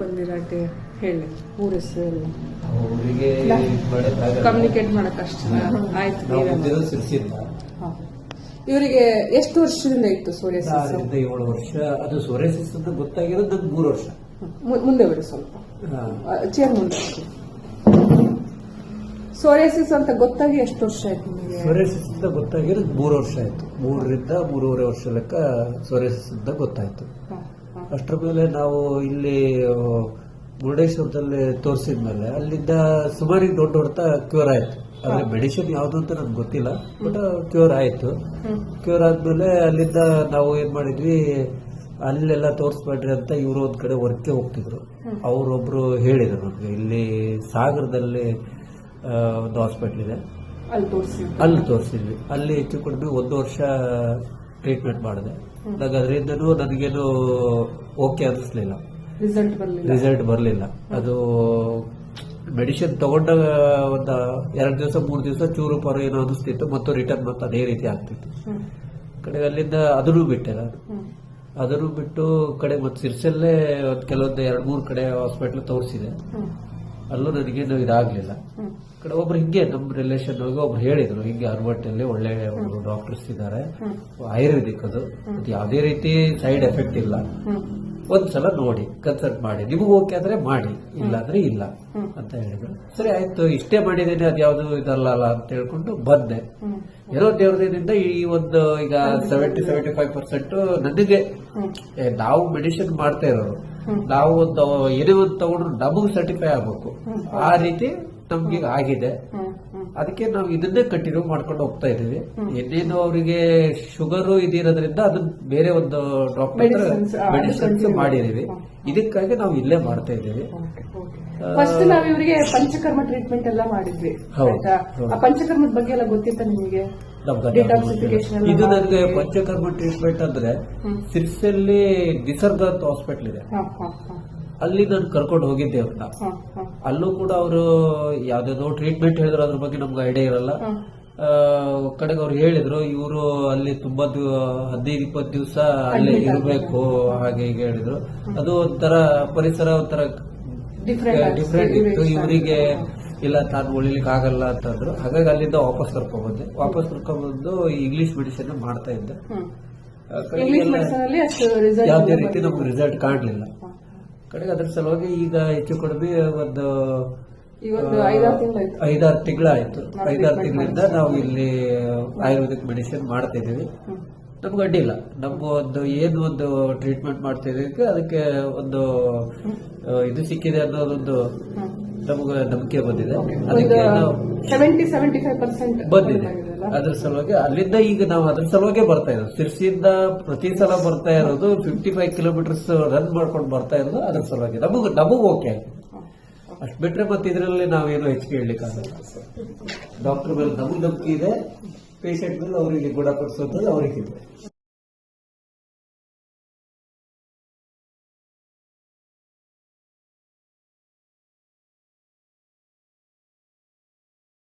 ಬಂದಿರಾಟೆ ಹೇಳಿ ಊರ ಹೆಸರು ಎಲ್ಲ ಅವರಿಗೆ ಕಮ್ಯುನಿಕೇಟ್ ಮಾಡಕ್ ಅಷ್ಟ ಆಯ್ತು ಸಿರ್ಸಿಲ್ಲ. ಇವರಿಗೆ ಎಷ್ಟು ವರ್ಷದಿಂದ ಇತ್ತು ಸೋರಿಯಾಸಿಸ್? 7 ವರ್ಷ. ಅದು ಸೋರಿಯಾಸಿಸ್ ಅಂತ ಗೊತ್ತಾಗಿರೋದು ನಂಗೆ 3 ವರ್ಷ. ಮುಂದೆ ಬರಿ ಸ್ವಲ್ಪ ಚೇರ್ ಮುಂದೆ. ಸೋರಿಯಾಸಿಸ್ ಅಂತ ಗೊತ್ತಾಗಿ ಎಷ್ಟು ವರ್ಷ ಆಯ್ತು ನಿಮಗೆ? ಸೋರಿಯಾಸಿಸ್ ಅಂತ ಗೊತ್ತಾಗಿರೋದು 3 ವರ್ಷ ಆಯ್ತು. 3ರಿಂದ 3.5 ವರ್ಷ ಲೆಕ್ಕ ಸೋರಿಯಾಸಿಸ್ ಅಂತ ಗೊತ್ತಾಯ್ತು. ಅಷ್ಟರ ಮೇಲೆ ನಾವು ಇಲ್ಲಿ ಮುರುಡೇಶ್ವರದಲ್ಲಿ ತೋರಿಸಿದ್ಮೇಲೆ ಅಲ್ಲಿಂದ ಸುಮಾರಿಗೆ ದೊಡ್ಡ ಹೊಡ್ತಾ ಕ್ಯೂರ್ ಆಯ್ತು. ಆದ್ರೆ ಮೆಡಿಸಿನ್ ಯಾವ್ದು ಅಂತ ನನ್ಗೆ ಗೊತ್ತಿಲ್ಲ, ಬಟ್ ಕ್ಯೂರ್ ಆಯ್ತು. ಕ್ಯೂರ್ ಆದ್ಮೇಲೆ ಅಲ್ಲಿಂದ ನಾವು ಏನ್ ಮಾಡಿದ್ವಿ, ಅಲ್ಲೆಲ್ಲ ತೋರಿಸ್ಬೇಡ್ರಿ ಅಂತ ಇವರು ಒಂದ್ ಕಡೆ ವರ್ಕ್ಗೆ ಹೋಗ್ತಿದ್ರು. ಅವರೊಬ್ರು ಹೇಳಿದ್ರು ನಮ್ಗೆ, ಇಲ್ಲಿ ಸಾಗರದಲ್ಲಿ ಒಂದು ಹಾಸ್ಪಿಟಲ್ ಇದೆ, ಅಲ್ಲಿ ತೋರಿಸಿದ್ವಿ. ಅಲ್ಲಿ ಹೆಚ್ಚು ಕಡಿಮೆ 1 ವರ್ಷ ಟ್ರೀಟ್ಮೆಂಟ್ ಮಾಡಿದೆ. ಅದರಿಂದನೂ ನನಗೇನು ಓಕೆ ಅನ್ನಿಸ್ಲಿಲ್ಲ, ರಿಸಲ್ಟ್ ಬರಲಿಲ್ಲ. ಅದು ಮೆಡಿಸಿನ್ ತಗೊಂಡ ಒಂದು 2 ದಿವಸ 3 ದಿವಸ ಚೂರು ಪರ ಏನೋ ಅನಿಸ್ತಿತ್ತು, ಮತ್ತು ರಿಟರ್ನ್ ಮತ್ತೆ ಅದೇ ರೀತಿ ಆಗ್ತಿತ್ತು. ಕಡೆ ಅಲ್ಲಿಂದ ಅದನ್ನು ಬಿಟ್ಟೆ ನಾನು. ಅದನ್ನು ಬಿಟ್ಟು ಕಡೆ ಮತ್ತೆ ಸಿರ್ಸಲ್ಲೇ ಒಂದು ಕೆಲವೊಂದು 2-3 ಕಡೆ ಹಾಸ್ಪಿಟಲ್ ತೋರಿಸಿದೆ. ಅಲ್ಲೂ ನನಗೇನು ಇದಾಗ್ಲಿಲ್ಲ. ಕಡೆ ಒಬ್ರು ಹಿಂಗೆ ನಮ್ಮ ರಿಲೇಷನ್ ಒಳಗೆ ಒಬ್ರು ಹೇಳಿದ್ರು, ಹಿಂಗೆ ಅರ್ಬಟ್ಟಲ್ಲಿ ಒಳ್ಳೆ ಡಾಕ್ಟರ್ಸ್ ಇದ್ದಾರೆ, ಆಯುರ್ವೇದಿಕ್ ಅದು ಯಾವುದೇ ರೀತಿ ಸೈಡ್ ಎಫೆಕ್ಟ್ ಇಲ್ಲ, ಒಂದ್ಸಲ ನೋಡಿ ಕನ್ಸಲ್ಟ್ ಮಾಡಿ, ನಿಮಗೂ ಓಕೆ ಆದ್ರೆ ಮಾಡಿ, ಇಲ್ಲ ಅಂದ್ರೆ ಇಲ್ಲ ಅಂತ ಹೇಳಿದ್ರು. ಸರಿ ಆಯ್ತು, ಇಷ್ಟೇ ಮಾಡಿದ್ದೇನೆ, ಅದ್ಯಾವ್ದು ಇದಲ್ಲ ಅಂತ ಹೇಳ್ಕೊಂಡು ಬಂದೆ. ಏನೋ ದೇವ್ರದಿಂದ ಈ ಒಂದು ಈಗ 70-75% ನನಗೆ, ನಾವು ಮೆಡಿಸಿನ್ ಮಾಡ್ತಾ ಇರೋರು, ನಾವು ಒಂದು ಏನೇ ಒಂದು ತಗೊಂಡ್ರು ನಮಗ್ ಸರ್ಟಿಫೈ ಆಗ್ಬೇಕು, ಆ ರೀತಿ ನಮ್ಗೆ ಆಗಿದೆ. ಅದಕ್ಕೆ ನಾವು ಇದನ್ನೇ ಕಂಟಿನ್ಯೂ ಮಾಡ್ಕೊಂಡು ಹೋಗ್ತಾ ಇದೀವಿ. ಇನ್ನೇನು ಅವರಿಗೆ ಶುಗರು ಇದಿರೋದ್ರಿಂದ ಅದನ್ನ ಬೇರೆ ಒಂದು ಡಾಕ್ಟರ್ ಮೆಡಿಸಿನ್ಸ್ ಮಾಡಿದೀವಿ. ಇದಕ್ಕಾಗಿ ನಾವು ಇಲ್ಲೇ ಮಾಡ್ತಾ ಇದ್ದೀವಿ. ಫಸ್ಟ್ ನಾವು ಇವರಿಗೆ ಪಂಚಕರ್ಮ ಟ್ರೀಟ್ಮೆಂಟ್ ಎಲ್ಲ ಮಾಡಿದ್ವಿ. ಆ ಪಂಚಕರ್ಮದ ಬಗ್ಗೆ ಎಲ್ಲ ಗೊತ್ತಿತ್ತ ನಿಮಗೆ? ಇದು ನನಗೆ ಪಂಚಕರ್ಮ ಟ್ರೀಟ್ಮೆಂಟ್ ಅಂದ್ರೆ ಸಿರ್ಸಲ್ಲಿ ನಿಸರ್ಗ ಅಂತ ಹಾಸ್ಪಿಟಲ್ ಇದೆ, ಅಲ್ಲಿ ನಾನು ಕರ್ಕೊಂಡು ಹೋಗಿದ್ದೆ ಅವ್ರನ್ನ. ಅಲ್ಲೂ ಕೂಡ ಅವರು ಯಾವ್ದಾದ್ರು ಟ್ರೀಟ್ಮೆಂಟ್ ಹೇಳಿದ್ರು, ಅದ್ರ ಬಗ್ಗೆ ನಮ್ಗೆ ಐಡಿಯಾ ಇರಲ್ಲ. ಕಡೆಗೆ ಅವ್ರು ಹೇಳಿದ್ರು, ಇವರು ಅಲ್ಲಿ ತುಂಬಾ 15-20 ದಿವಸ ಅಲ್ಲೇ ಇರಬೇಕು, ಹಾಗೆ ಹೀಗೆ ಹೇಳಿದ್ರು. ಅದು ಒಂಥರ ಪರಿಸರ ಒಂಥರ ಡಿಫ್ರೆಂಟ್ ಇತ್ತು. ಇವರಿಗೆ ಇಲ್ಲ, ತಾನು ಉಳಿಲಿಕ್ಕೆ ಆಗಲ್ಲ ಅಂತಂದ್ರು. ಹಾಗಾಗಿ ಅಲ್ಲಿಂದ ವಾಪಸ್ ಕರ್ಕೊಂಡ್ಬಂದೆ. ವಾಪಸ್ ಕರ್ಕೊಂಡ್ಬಂದು ಇಂಗ್ಲಿಷ್ ಮೆಡಿಸಿನ್ ಮಾಡ್ತಾ ಇದ್ದೆ. ಯಾವುದೇ ರೀತಿ ನಮ್ಗೆ ರಿಸಲ್ಟ್ ಕಾಣಲಿಲ್ಲ. ಕಡೆಗೆ ಅದ್ರ ಸಲುವಾಗಿ ಈಗ ಹೆಚ್ಚು ಕಡಿಮೆ ಒಂದು 5-6 ತಿಂಗಳಾಯ್ತು. 5-6 ತಿಂಗಳಿಂದ ನಾವು ಇಲ್ಲಿ ಆಯುರ್ವೇದಿಕ್ ಮೆಡಿಸಿನ್ ಮಾಡ್ತಾ ಇದೀವಿ. ನಮ್ಗೆ ಅಡ್ಡಿಲ್ಲ. ನಮ್ಗೆ ಒಂದು ಟ್ರೀಟ್ಮೆಂಟ್ ಮಾಡ್ತಾ ಇದೀವಿ, ಅದಕ್ಕೆ ಒಂದು ಇದು ಸಿಕ್ಕಿದೆ ಅನ್ನೋದೊಂದು ನಮ್ಗೆ ನಂಬಿಕೆ ಬಂದಿದೆ. ಅದಕ್ಕೆ ನಾವು 70-75% ಬಂದಿದೆ. ಅದ್ರ ಸಲುವಾಗಿ ಅಲ್ಲಿಂದ ಈಗ ನಾವು ಅದ್ರ ಸಲುವಾಗಿ ಬರ್ತಾ ಇರೋದು. ಸಿರ್ಸಿಯಿಂದ ಪ್ರತಿ ಸಲ ಬರ್ತಾ ಇರೋದು 55 ಕಿಲೋಮೀಟರ್ಸ್ ರನ್ ಮಾಡ್ಕೊಂಡು ಬರ್ತಾ ಇರೋದು ಅದ್ರ ಸಲುವಾಗಿ. ನಮಗೂ ಓಕೆ ಆಗಿದೆ. ಅಷ್ಟು ಬಿಟ್ರೆ ಮತ್ತೆ ಇದರಲ್ಲಿ ನಾವೇನು ಹೆಚ್ಚಿಗೆ ಹೇಳಲಿಕ್ಕಾಗಲ್ಲ. ಡಾಕ್ಟರ್ ಮೇಲೆ ನಮಗೆ ನಂಬಿಕೆ ಇದೆ, ಪೇಷಂಟ್ ಮೇಲೆ ಅವರಿಗೆ ಗುಣಪಡಿಸೋದ್ರಲ್ಲಿ ಅವರಿಗಿದೆ.